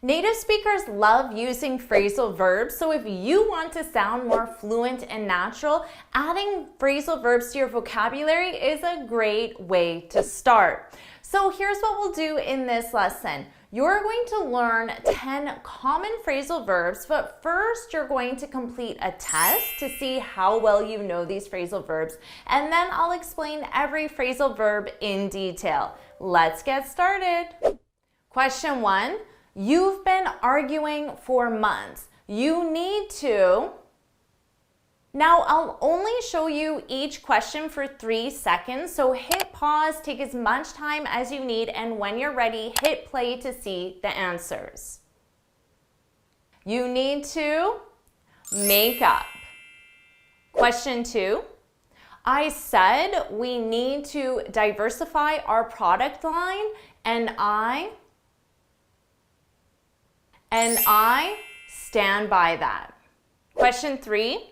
Native speakers love using phrasal verbs, so if you want to sound more fluent and natural, adding phrasal verbs to your vocabulary is a great way to start. So here's what we'll do in this lesson. You're going to learn 10 common phrasal verbs, but first you're going to complete a test to see how well you know these phrasal verbs, and then I'll explain every phrasal verb in detail. Let's get started. Question 1. You've been arguing for months. You need to. Now, I'll only show you each question for 3 seconds, so hit pause, take as much time as you need, and when you're ready, hit play to see the answers. You need to make up. Question 2. I said we need to diversify our product line, and I stand by that. Question 3,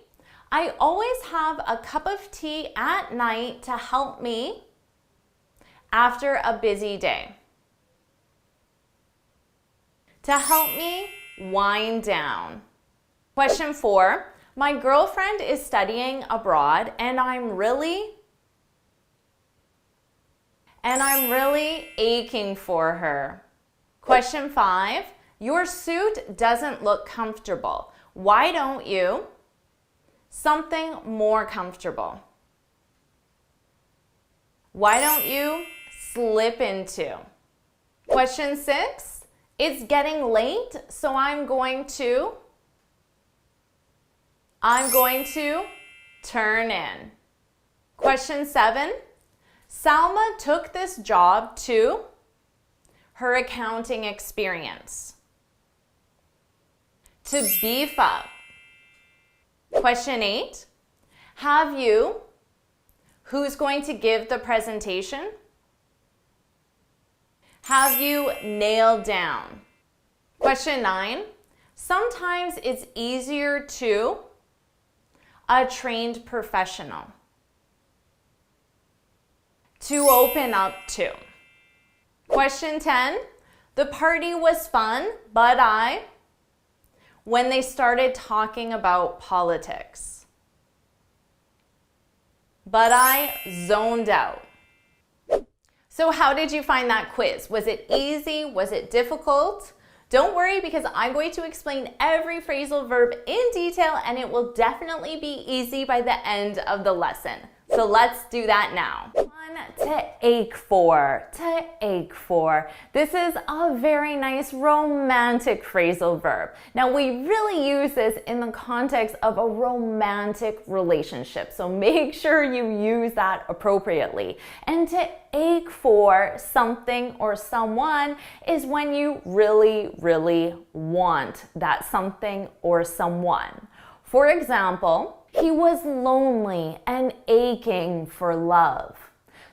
I always have a cup of tea at night to help me after a busy day. To help me wind down. Question 4, my girlfriend is studying abroad and I'm really aching for her. Question 5, your suit doesn't look comfortable. Why don't you? Something more comfortable. Why don't you slip into? Question 6, it's getting late, so I'm going to turn in. Question 7, Salma took this job to her accounting experience. To beef up. Question 8, have you? Who's going to give the presentation? Have you nailed down? Question 9, sometimes it's easier to a trained professional. To open up to. Question 10, the party was fun, but when they started talking about politics. But I zoned out. So how did you find that quiz? Was it easy? Was it difficult? Don't worry, because I'm going to explain every phrasal verb in detail and it will definitely be easy by the end of the lesson. So let's do that now. To ache for, to ache for. This is a very nice romantic phrasal verb. Now we really use this in the context of a romantic relationship, so make sure you use that appropriately. And to ache for something or someone is when you really, really want that something or someone. For example, he was lonely and aching for love.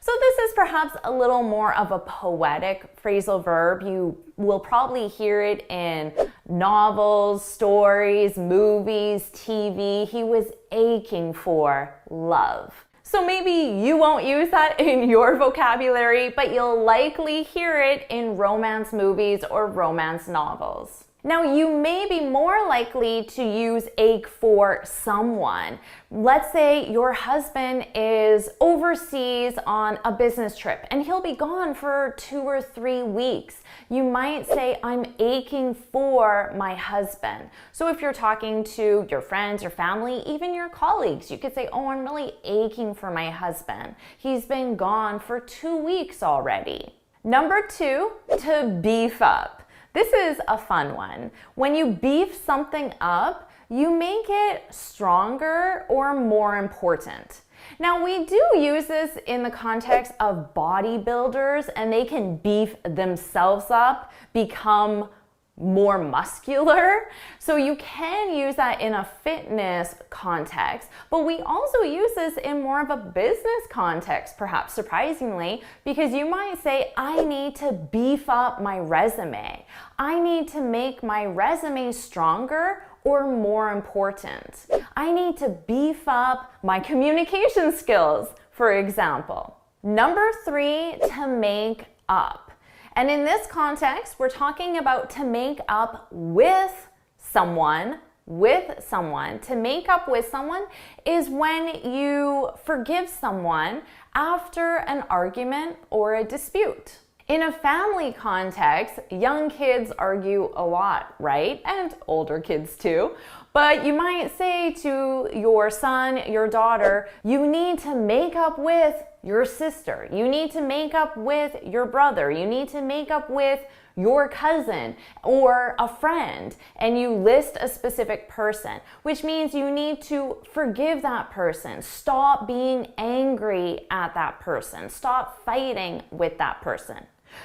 So this is perhaps a little more of a poetic phrasal verb. You will probably hear it in novels, stories, movies, TV. He was aching for love. So maybe you won't use that in your vocabulary, but you'll likely hear it in romance movies or romance novels. Now, you may be more likely to use ache for someone. Let's say your husband is overseas on a business trip and he'll be gone for 2 or 3 weeks. You might say, I'm aching for my husband. So if you're talking to your friends, your family, even your colleagues, you could say, oh, I'm really aching for my husband. He's been gone for 2 weeks already. Number 2, to beef up. This is a fun one. When you beef something up, you make it stronger or more important. Now, we do use this in the context of bodybuilders, and they can beef themselves up, become more muscular. So you can use that in a fitness context, but we also use this in more of a business context, perhaps surprisingly, because you might say, I need to beef up my resume. I need to make my resume stronger or more important. I need to beef up my communication skills, for example. Number 3, to make up. And in this context, we're talking about to make up with someone. To make up with someone is when you forgive someone after an argument or a dispute. In a family context, young kids argue a lot, right? And older kids too. But you might say to your son, your daughter, you need to make up with your sister. You need to make up with your brother. You need to make up with your cousin or a friend, and you list a specific person, which means you need to forgive that person. Stop being angry at that person. Stop fighting with that person.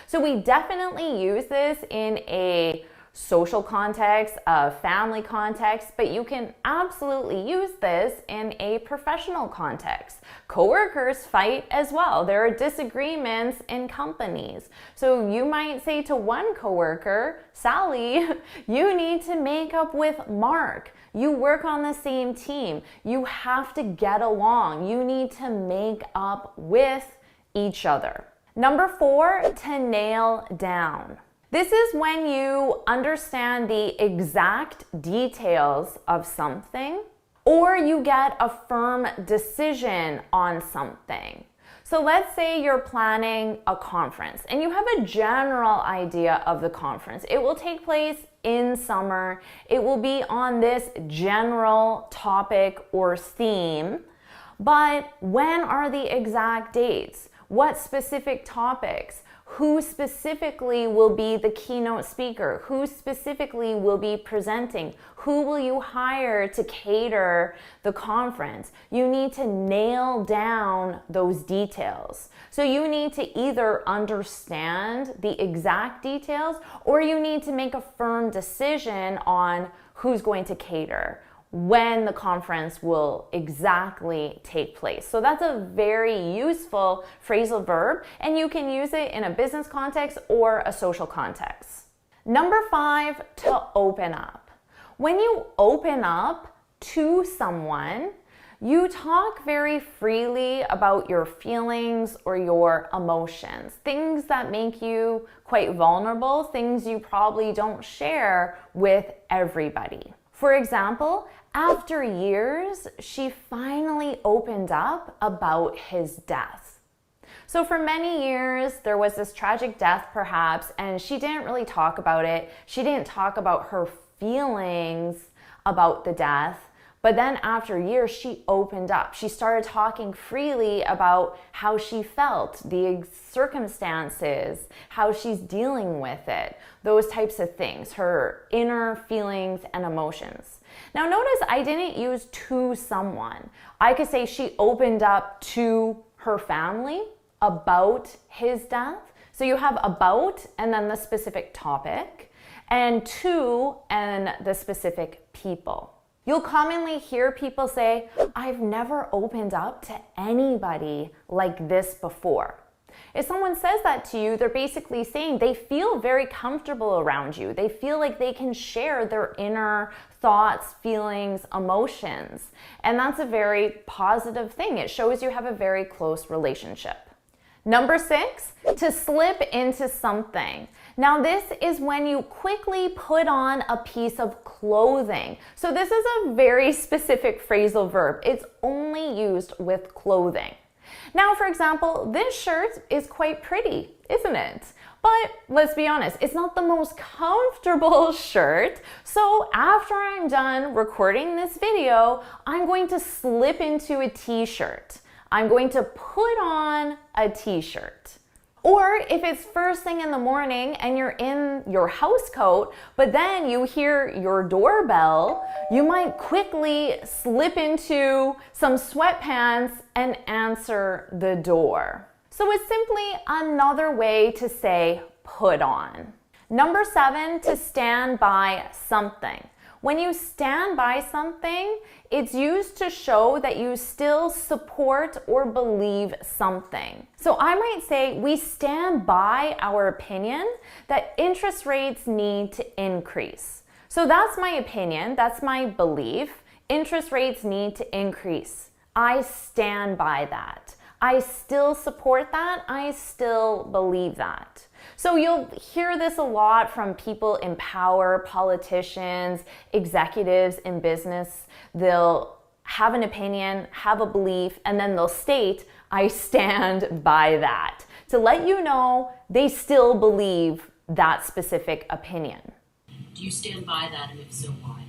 So we definitely use this in a social context, a family context, but you can absolutely use this in a professional context. Coworkers fight as well. There are disagreements in companies. So you might say to one coworker, Sally, you need to make up with Mark. You work on the same team. You have to get along. You need to make up with each other. Number 4, to nail down. This is when you understand the exact details of something, or you get a firm decision on something. So let's say you're planning a conference and you have a general idea of the conference. It will take place in summer. It will be on this general topic or theme. But when are the exact dates? What specific topics? Who specifically will be the keynote speaker? Who specifically will be presenting? Who will you hire to cater the conference? You need to nail down those details. So you need to either understand the exact details, or you need to make a firm decision on who's going to cater, when the conference will exactly take place. So that's a very useful phrasal verb, and you can use it in a business context or a social context. Number 5, to open up. When you open up to someone, you talk very freely about your feelings or your emotions, things that make you quite vulnerable, things you probably don't share with everybody. For example, after years, she finally opened up about his death. So for many years, there was this tragic death perhaps, and she didn't really talk about it. She didn't talk about her feelings about the death. But then after years, she opened up. She started talking freely about how she felt, the circumstances, how she's dealing with it, those types of things, her inner feelings and emotions. Now notice I didn't use to someone. I could say she opened up to her family about his death. So you have about and then the specific topic, and to and the specific people. You'll commonly hear people say, I've never opened up to anybody like this before. If someone says that to you, they're basically saying they feel very comfortable around you. They feel like they can share their inner thoughts, feelings, emotions. And that's a very positive thing. It shows you have a very close relationship. Number 6, to slip into something. Now this is when you quickly put on a piece of clothing. So this is a very specific phrasal verb. It's only used with clothing. Now, for example, this shirt is quite pretty, isn't it? But let's be honest, it's not the most comfortable shirt. So after I'm done recording this video, I'm going to slip into a t-shirt. I'm going to put on a t-shirt. Or if it's first thing in the morning and you're in your house coat, but then you hear your doorbell, you might quickly slip into some sweatpants and answer the door. So it's simply another way to say put on. Number 7, to stand by something. When you stand by something, it's used to show that you still support or believe something. So I might say we stand by our opinion that interest rates need to increase. So that's my opinion, that's my belief. Interest rates need to increase. I stand by that. I still support that. I still believe that. So you'll hear this a lot from people in power, politicians, executives in business. They'll have an opinion, have a belief, and then they'll state, I stand by that, to let you know they still believe that specific opinion. Do you stand by that, and if so, why?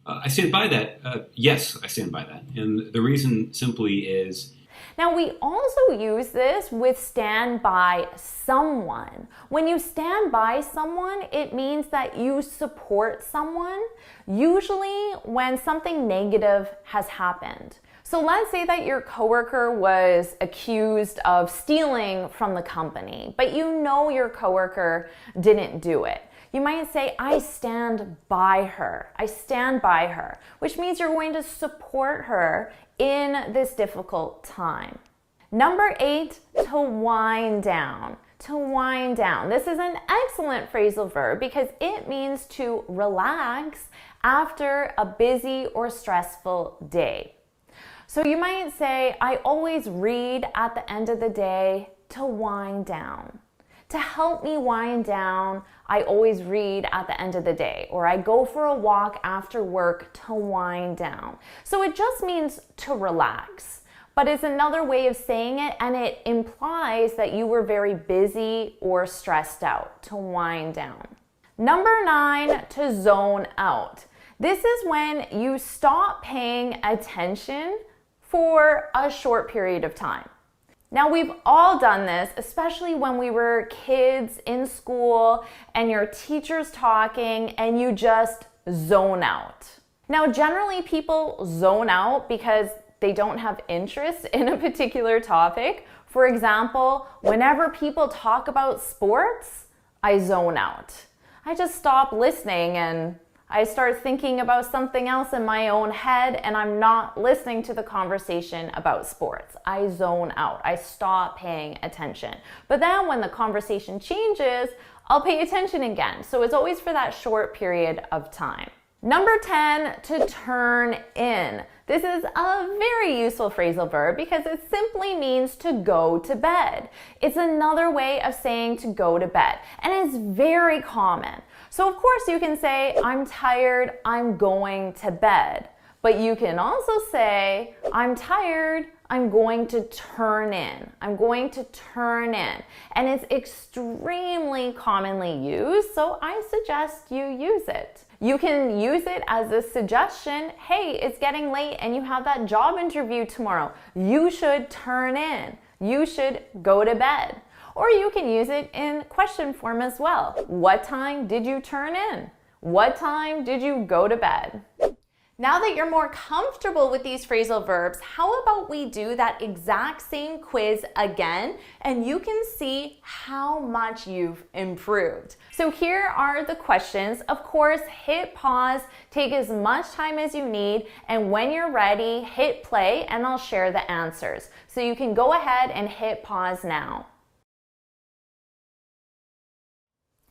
I stand by that. Yes, I stand by that. And the reason simply is... Now, we also use this with stand by someone. When you stand by someone, it means that you support someone, usually when something negative has happened. So let's say that your coworker was accused of stealing from the company, but you know your coworker didn't do it. You might say, I stand by her. I stand by her, which means you're going to support her in this difficult time. Number 8, to wind down. To wind down. This is an excellent phrasal verb because it means to relax after a busy or stressful day. So you might say, I always read at the end of the day to wind down. To help me wind down, I always read at the end of the day, or I go for a walk after work to wind down. So it just means to relax, but it's another way of saying it, and it implies that you were very busy or stressed out, to wind down. Number 9, to zone out. This is when you stop paying attention for a short period of time. Now, we've all done this, especially when we were kids in school and your teacher's talking and you just zone out. Now, generally people zone out because they don't have interest in a particular topic. For example, whenever people talk about sports, I zone out. I just stop listening and I start thinking about something else in my own head, and I'm not listening to the conversation about sports. I zone out. I stop paying attention. But then when the conversation changes, I'll pay attention again. So it's always for that short period of time. Number 10, to turn in. This is a very useful phrasal verb because it simply means to go to bed. It's another way of saying to go to bed, and it's very common. So of course you can say, I'm tired, I'm going to bed. But you can also say, I'm tired, I'm going to turn in. I'm going to turn in. And it's extremely commonly used, so I suggest you use it. You can use it as a suggestion. Hey, it's getting late and you have that job interview tomorrow. You should turn in. You should go to bed. Or you can use it in question form as well. What time did you turn in? What time did you go to bed? Now that you're more comfortable with these phrasal verbs, how about we do that exact same quiz again and you can see how much you've improved. So here are the questions. Of course, hit pause, take as much time as you need, and when you're ready, hit play and I'll share the answers. So you can go ahead and hit pause now.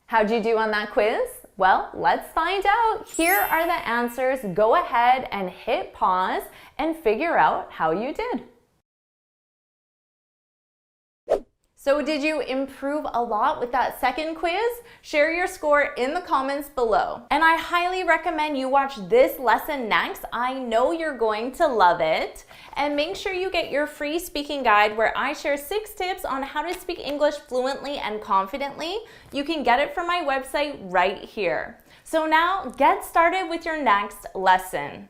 How'd you do on that quiz? Well, let's find out. Here are the answers. Go ahead and hit pause and figure out how you did. So did you improve a lot with that second quiz? Share your score in the comments below. And I highly recommend you watch this lesson next. I know you're going to love it. And make sure you get your free speaking guide where I share 6 tips on how to speak English fluently and confidently. You can get it from my website right here. So now get started with your next lesson.